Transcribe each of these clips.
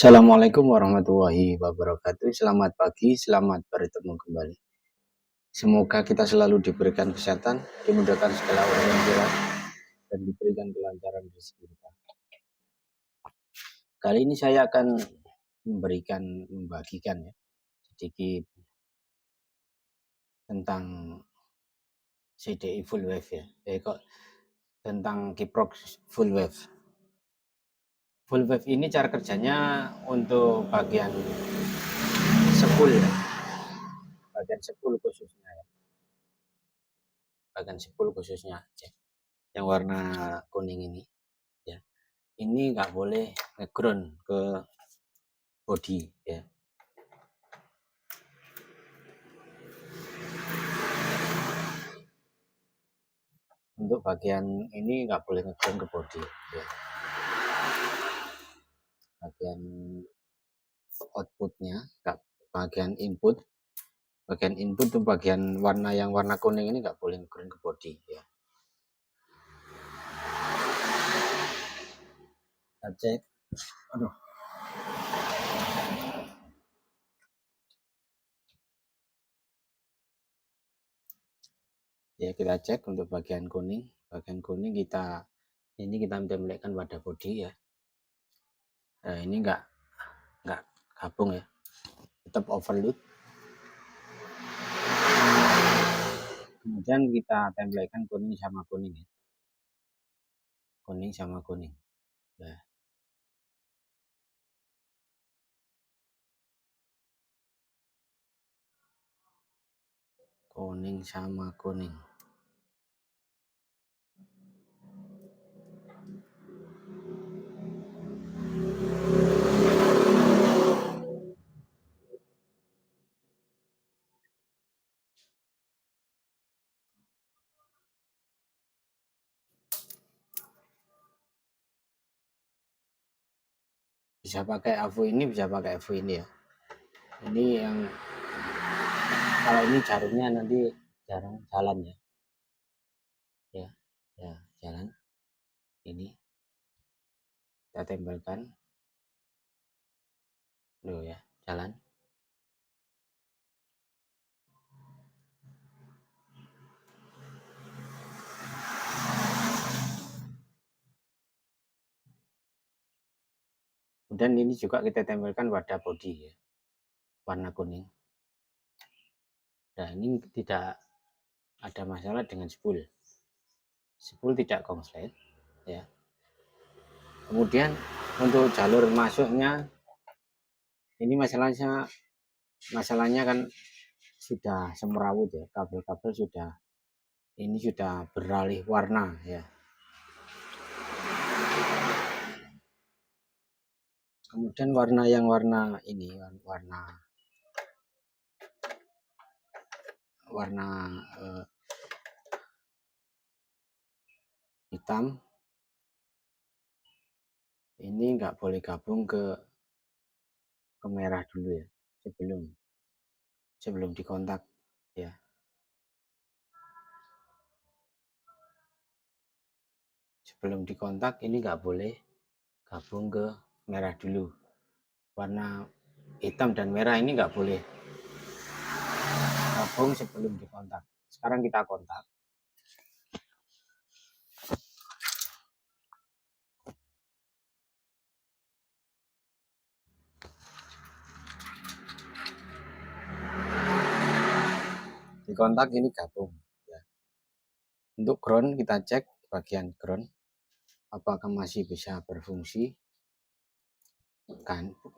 Assalamualaikum warahmatullahi wabarakatuh. Selamat pagi, selamat bertemu kembali. Semoga kita selalu diberikan kesehatan, dimudahkan segala urusan kita, dan diberikan kelancaran rezeki kita. Kali ini saya akan membagikan sedikit tentang CDI full wave tentang kiprok full wave. Full wave ini cara kerjanya untuk bagian spool, bagian spool khususnya bagian spool khususnya yang warna kuning ini ya. Ini nggak boleh ngeground ke body ya. Untuk bagian ini nggak boleh ngeground ke body ya. Bagian outputnya, bagian input tuh bagian yang warna kuning ini nggak boleh ngeground ke body ya. Kita cek. Aduh. Ya, kita cek untuk bagian kuning. Bagian kuning kita tempelkan pada body ya. Nah, ini nggak gabung ya. Tetap overload. Kemudian kita tempelkan kuning sama kuning ya. Kuning sama kuning. Nah. Kuning sama kuning. Bisa pakai AVO ini, bisa pakai AVO ini ya. Ini yang kalau ini jarumnya nanti jarang jalan ya. Ya, jalan. Ini kita tempelkan. Loh ya, jalan. Kemudian ini juga kita tempelkan pada body ya. Warna kuning. Nah, ini tidak ada masalah dengan spool. Spool tidak konslet ya. Kemudian untuk jalur masuknya ini masalahnya kan sudah semrawut ya, kabel-kabel sudah beralih warna ya. Kemudian warna hitam ini nggak boleh gabung ke merah dulu ya, sebelum dikontak ya. Sebelum dikontak ini nggak boleh gabung ke merah dulu. Warna hitam dan merah ini nggak boleh gabung sebelum dikontak. Sekarang kita kontak. Di kontak ini gabung ya. Untuk ground kita cek bagian ground apakah masih bisa berfungsi,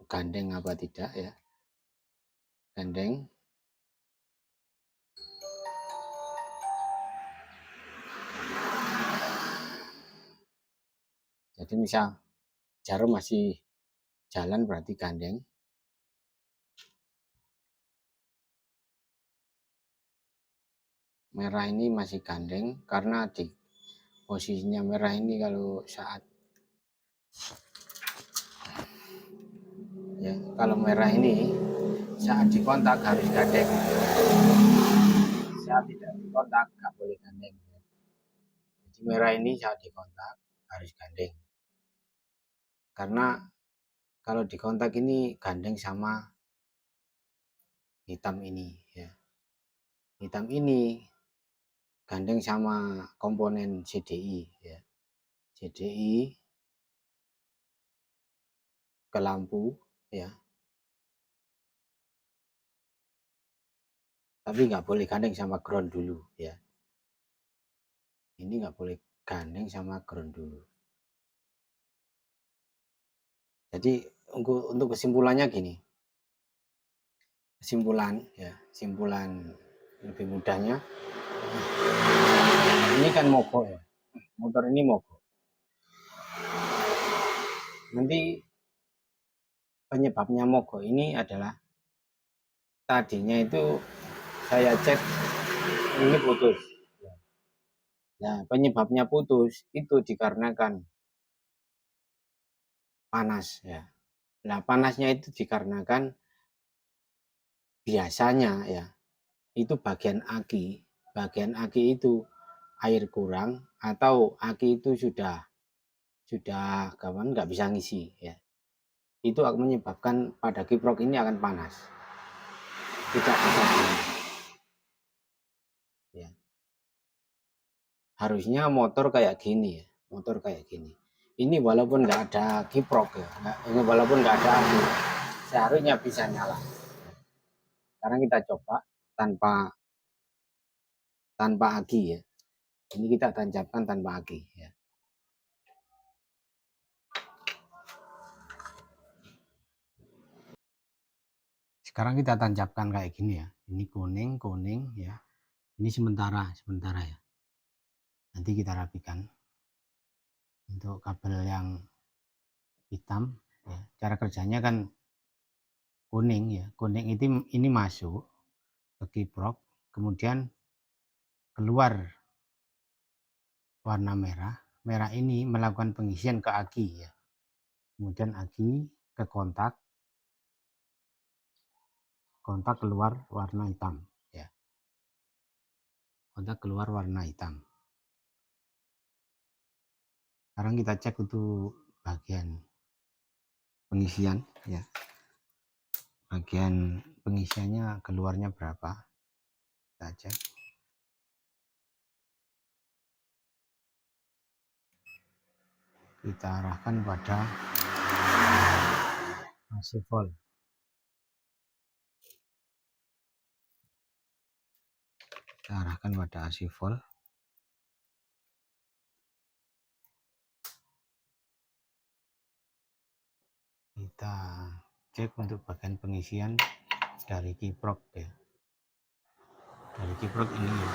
gandeng apa tidak ya. Gandeng. Jadi misal jarum masih jalan berarti gandeng. Merah ini masih gandeng karena di posisinya merah ini kalau merah ini saat dikontak harus gandeng. Saat tidak dikontak nggak boleh gandeng. Jadi merah ini saat dikontak harus gandeng. Karena kalau di kontak ini gandeng sama hitam ini ya. Hitam ini gandeng sama komponen CDI ya. CDI ke lampu ya. Tapi nggak boleh gandeng sama ground dulu ya. Ini nggak boleh gandeng sama ground dulu. Jadi untuk kesimpulannya gini. Kesimpulan lebih mudahnya. Ini kan mogok ya. Motor ini mogok. Nanti penyebabnya mogok ini adalah tadinya itu saya cek ini putus. Nah, penyebabnya putus itu dikarenakan panas ya. Nah, panasnya itu dikarenakan biasanya ya itu bagian aki itu air kurang atau aki itu sudah kawan nggak bisa ngisi ya. Itu akan menyebabkan pada kiprok ini akan panas. Tidak bisa ya. Harusnya motor kayak gini ya, motor kayak gini. Ini walaupun nggak ada kiprok ya, ini walaupun nggak ada aki, seharusnya bisa nyala. Sekarang kita coba tanpa aki ya. Ini kita tancapkan tanpa aki ya. Sekarang kita tancapkan kayak gini ya. Ini kuning ya. Ini sementara ya. Nanti kita rapikan. Untuk kabel yang hitam ya. Cara kerjanya kan kuning ya. Kuning itu ini masuk ke kiprok, kemudian keluar warna merah. Merah ini melakukan pengisian ke aki ya. Kemudian aki ke kontak keluar warna hitam ya. Kontak keluar warna hitam. Sekarang kita cek untuk bagian pengisian ya. Bagian pengisiannya keluarnya berapa? Kita cek. Kita arahkan pada AC volt. Kita arahkan pada AC volt. Kita cek untuk bagian pengisian dari kiprok ya. Dari kiprok ini ya.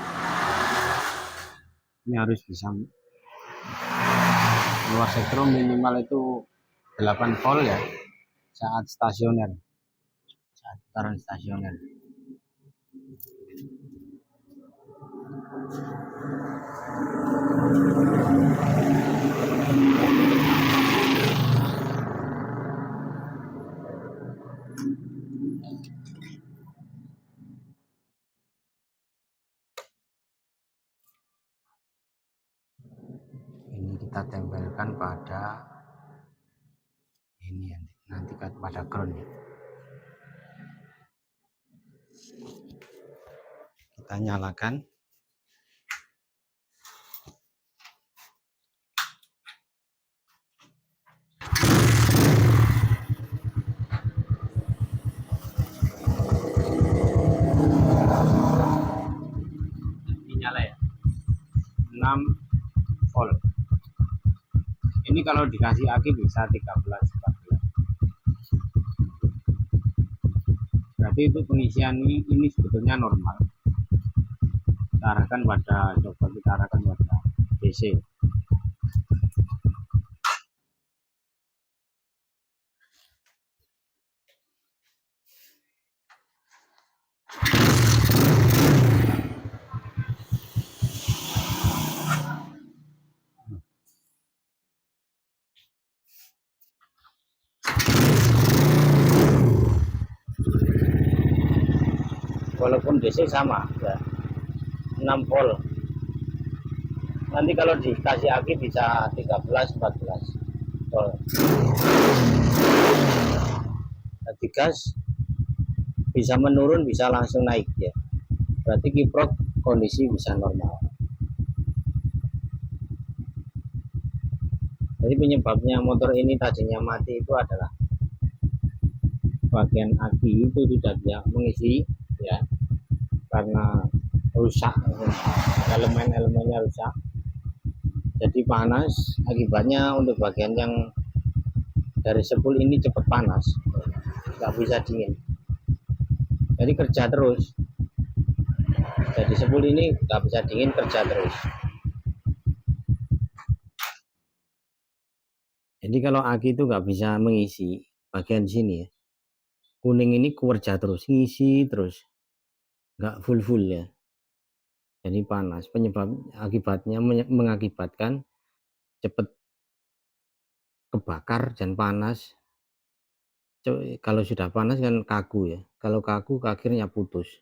Ini harus bisa keluar setrum minimal itu 8 volt ya saat stasioner, saat putaran stasioner. Ini kita tempelkan pada ini nanti pada ground ya. Kita nyalakan. Ini nyala ya. 6 volt. Ini kalau dikasih aki bisa 13-14. Berarti itu pengisian ini sebetulnya normal. Kita arahkan pada DC. Walaupun DC sama ya 6 volt. Nanti kalau dikasih aki bisa 13-14 volt. Jadi gas bisa menurun, bisa langsung naik ya. Berarti kiprok kondisi bisa normal. Jadi penyebabnya motor ini tadinya mati itu adalah bagian aki itu tidak bisa mengisi ya, karena rusak, elemen-elemennya rusak, jadi panas. Akibatnya untuk bagian yang dari sepul ini cepat panas, nggak bisa dingin, jadi kerja terus. Jadi sepul ini nggak bisa dingin, kerja terus. Jadi kalau aki itu nggak bisa mengisi bagian sini ya, kuning ini kerja terus, ngisi terus, nggak full ya. Jadi panas, penyebab akibatnya mengakibatkan cepat kebakar dan panas. Kalau sudah panas kan kaku ya, kalau kaku akhirnya putus.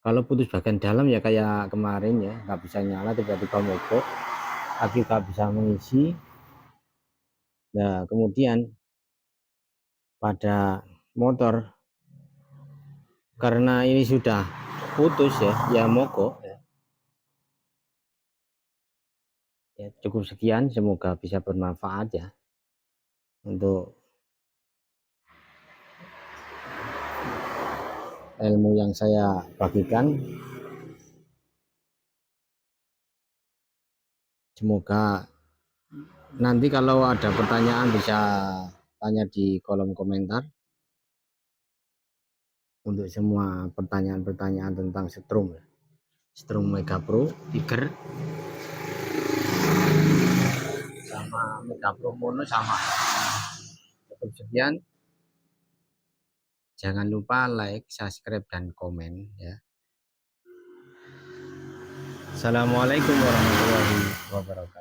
Kalau putus bagian dalam ya kayak kemarin ya, nggak bisa nyala, tiba-tiba mogok, aki nggak bisa mengisi. Nah kemudian pada motor, karena ini sudah putus ya mogok ya. Ya, cukup sekian, semoga bisa bermanfaat ya untuk ilmu yang saya bagikan. Semoga nanti kalau ada pertanyaan bisa tanya di kolom komentar untuk semua pertanyaan-pertanyaan tentang setrum Mega Pro Tiger sama Mega Pro Mono sama. Cukup sekian, jangan lupa like, subscribe, dan komen ya. Assalamualaikum warahmatullahi wabarakatuh.